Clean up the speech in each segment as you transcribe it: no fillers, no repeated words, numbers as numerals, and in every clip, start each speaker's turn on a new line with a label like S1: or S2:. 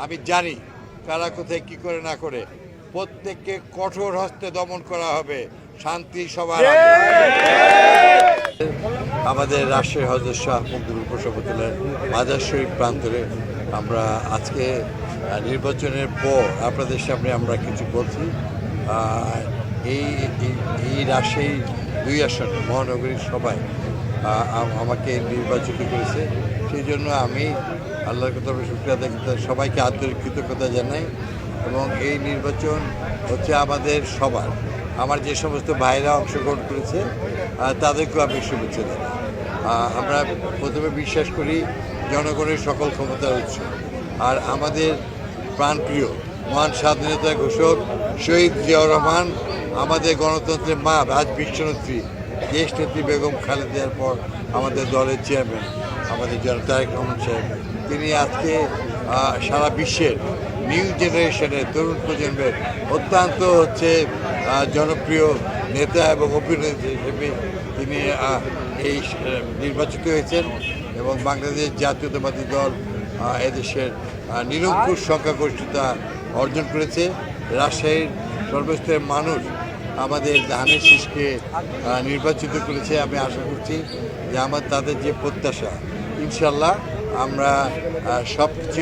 S1: আমি জানি কারা কোথায় কী করে না করে, প্রত্যেককে কঠোর হস্তে দমন করা হবে শান্তি সবার আগে। আমাদের রাজশাহী হযরত শাহ মখদুম উপসভাপতির মাজার শরীফ প্রান্তরে আমরা আজকে নির্বাচনের পর আপনাদের সামনে আমরা কিছু বলছি। এই রাজশাহী 2 আসন মহানগরীর সবাই আমাকে নির্বাচিত করেছে, সেই জন্য আমি আল্লাহর কথা শুকরিয়া আদায় করতে সবাইকে আন্তরিক কৃতজ্ঞতা জানাই। এবং এই নির্বাচন হচ্ছে আমাদের সবার, আমার যে সমস্ত ভাইরা অংশগ্রহণ করেছে তাদেরকেও আমি শুভেচ্ছা জানাই। আমরা প্রথমে বিশ্বাস করি জনগণের সকল ক্ষমতার উৎস, আর আমাদের প্রাণপ্রিয় মহান স্বাধীনতা ঘোষক শহীদ জিয়াউর রহমান, আমাদের গণতন্ত্রের মা, আজ বিশ্বনেত্রী দেশ নেত্রী বেগম খালেদার পর আমাদের দলের চেয়ারম্যান আমাদের তারেক রহমান সাহেব, তিনি আজকে সারা বিশ্বের নিউ জেনারেশনের তরুণ প্রজন্মের অত্যন্ত জনপ্রিয় নেতা এবং অভিনেতা হিসেবে তিনি এই নির্বাচিত হয়েছেন। এবং বাংলাদেশ জাতীয়তাবাদী দল এদেশের নিরঙ্কুশ সংখ্যাগরিষ্ঠতা অর্জন করেছে। রাজশাহীর সর্বস্তরের মানুষ আমাদের ধানের শীষকে নির্বাচিত করেছে। আমি আশা করছি যে তাদের যে প্রত্যাশা, ইনশাল্লাহ আমরা সব কিছু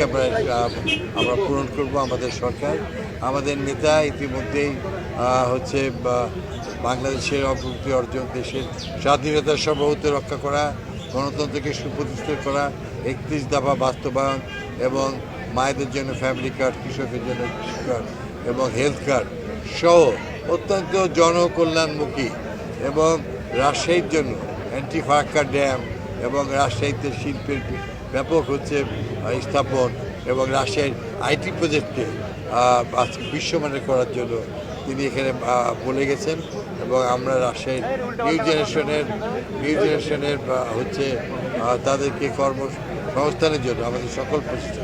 S1: আমরা পূরণ করব। আমাদের সরকার, আমাদের নেতা ইতিমধ্যেই বাংলাদেশের অগ্রগতি অর্জন, দেশের স্বাধীনতার সার্বভৌমত্ব রক্ষা করা, গণতন্ত্রকে সুপ্রতিষ্ঠিত করা, 31 দফা বাস্তবায়ন এবং মায়েদের জন্য ফ্যামিলি কার্ড, কৃষকের জন্য কৃষি কার্ড এবং হেলথ কার্ড সহ অত্যন্ত জনকল্যাণমুখী এবং রাজশাহীর জন্য অ্যান্টি ফারাক্কা ড্যাম এবং রাজশাহীতে শিল্পের ব্যাপক স্থাপন এবং রাজশাহীর আইটি প্রজেক্টকে আজকে বিশ্বমানের করার জন্য তিনি এখানে বলে গেছেন। এবং আমরা রাজশাহীর নিউ জেনারেশনের তাদেরকে কর্মসংস্থানের জন্য আমাদের সকল প্রচেষ্টা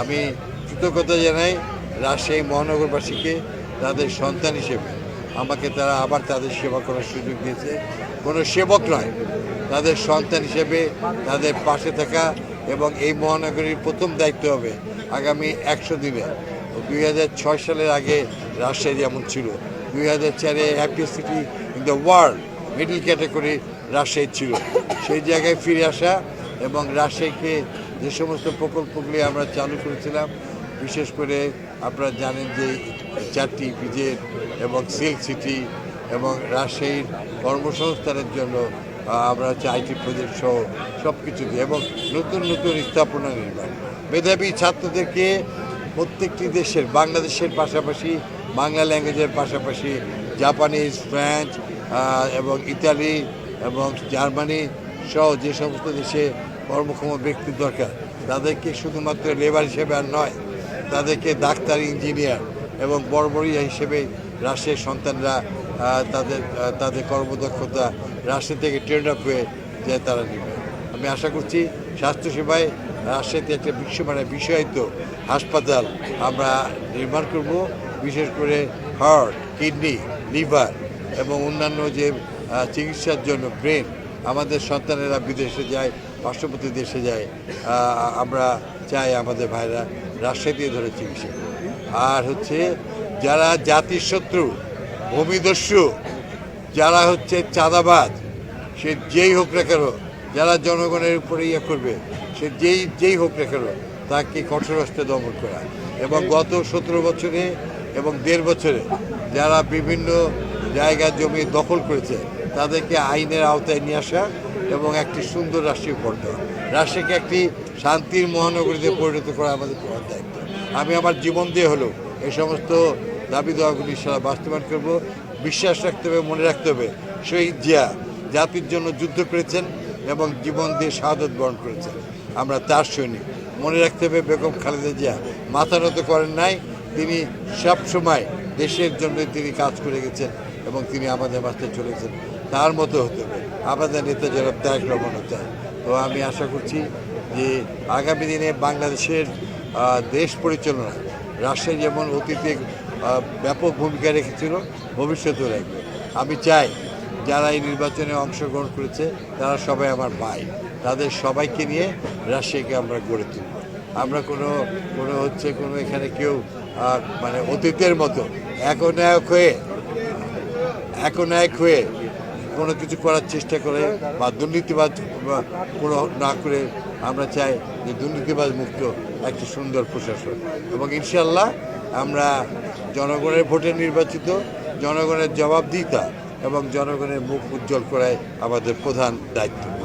S1: আমি কৃতজ্ঞতা জানাই রাজশাহী মহানগরবাসীকে, তাদের সন্তান হিসেবে আমাকে তারা আবার তাদের সেবা করার সুযোগ দিয়েছে। কোনো সেবক নয়, তাদের সন্তান হিসেবে তাদের পাশে থাকা। এবং এই মহানগরীর প্রথম দায়িত্ব হবে আগামী 100 দিনে 2006 সালের আগে রাজশাহী যেমন ছিল, 2004-এ happy city in the world middle category Rajshahi ছিল, সেই জায়গায় ফিরে আসা। এবং রাজশাহীকে যে সমস্ত প্রকল্পগুলি আমরা চালু করেছিলাম, বিশেষ করে আপনারা জানেন যে 4টি ইপিজেড এবং সিল্ক সিটি এবং রাজশাহীর কর্মসংস্থানের জন্য আমরা আইটি প্রজেক্ট সহ সব কিছু দিয়ে এবং নতুন নতুন স্থাপনা নির্মাণ, মেধাবী ছাত্রদেরকে প্রত্যেকটি দেশের, বাংলাদেশের পাশাপাশি বাংলা ল্যাঙ্গুয়েজের পাশাপাশি জাপানিজ, ফ্রেঞ্চ এবং ইতালি এবং জার্মানি সহ যে সমস্ত দেশে কর্মক্ষম ব্যক্তি দরকার, তাদেরকে শুধুমাত্র লেবার হিসেবে আর নয়, তাদেরকে ডাক্তার, ইঞ্জিনিয়ার এবং বড় হিসেবে রাজশাহীর সন্তানরা তাদের কর্মদক্ষতা রাজশাহী থেকে ট্রেন্ড আপ হয়ে যে তারা নেবে। আমি আশা করছি স্বাস্থ্যসেবায় রাজশাহীতে একটা বিশ্বমানের বিষয়ায়িত হাসপাতাল আমরা নির্মাণ করব, বিশেষ করে হার্ট, কিডনি, লিভার এবং অন্যান্য যে চিকিৎসার জন্য ব্রেন, আমাদের সন্তানেরা বিদেশে যায়, পার্শ্ববর্তী দেশে যায়, আমরা চাই আমাদের ভাইরা রাজশাহীতে ধরে চিকিৎসা করে। আর যারা জাতির শত্রু, ভূমিদস্যু, যারা চাঁদাবাজ, সে যেই হোক না কেন, যারা জনগণের উপরে করবে, সে যেই হোক না কেন, তাকে কঠোর হস্তে দমন করা। এবং গত 17 বছরে এবং 1.5 বছরে যারা বিভিন্ন জায়গা জমি দখল করেছে, তাদেরকে আইনের আওতায় নিয়ে আসা এবং একটি সুন্দর রাষ্ট্রীয় পর্দা, রাষ্ট্রকে একটি শান্তির মহানগরীতে পরিণত করা আমাদের প্রধান দায়িত্ব। আমি আমার জীবন দিয়ে হলেও এই সমস্ত দাবি দেওয়াগুলি সারা বাস্তবায়ন করব। বিশ্বাস রাখতে হবে, মনে রাখতে হবে, শহীদ জিয়া জাতির জন্য যুদ্ধ করেছেন এবং জীবন দিয়ে শাহাদত বরণ করেছেন, আমরা তার সৈনিক। মনে রাখতে হবে বেগম খালেদা জিয়া মাথা নত করেন নাই, তিনি সবসময় দেশের জন্য তিনি কাজ করে গেছেন এবং তিনি আমাদের মাঝে চলেছেন। তার মতো হতে হবে আমাদের নেতা জনাব তারেক রহমান হতে। তো আমি আশা করছি যে আগামী দিনে বাংলাদেশের দেশ পরিচালনা রাজশাহী যেমন অতীতে ব্যাপক ভূমিকা রেখেছিল, ভবিষ্যতেও রাখবে। আমি চাই যারা এই নির্বাচনে অংশগ্রহণ করেছে তারা সবাই আমার ভাই, তাদের সবাইকে নিয়ে রাজশাহীকে আমরা গড়ে তুলব। আমরা কোনো এখানে কেউ মানে অতীতের মতো একনায়ক হয়ে কোনো কিছু করার চেষ্টা করে বা দুর্নীতিবাজ কোনো না করে আমরা চাই যে দুর্নীতিবাজ মুক্ত একটি সুন্দর প্রশাসন। এবং ইনশাল্লাহ আমরা জনগণের ভোটে নির্বাচিত, জনগণের জবাবদিহিতা এবং জনগণের মুখ উজ্জ্বল করাই আমাদের প্রধান দায়িত্ব।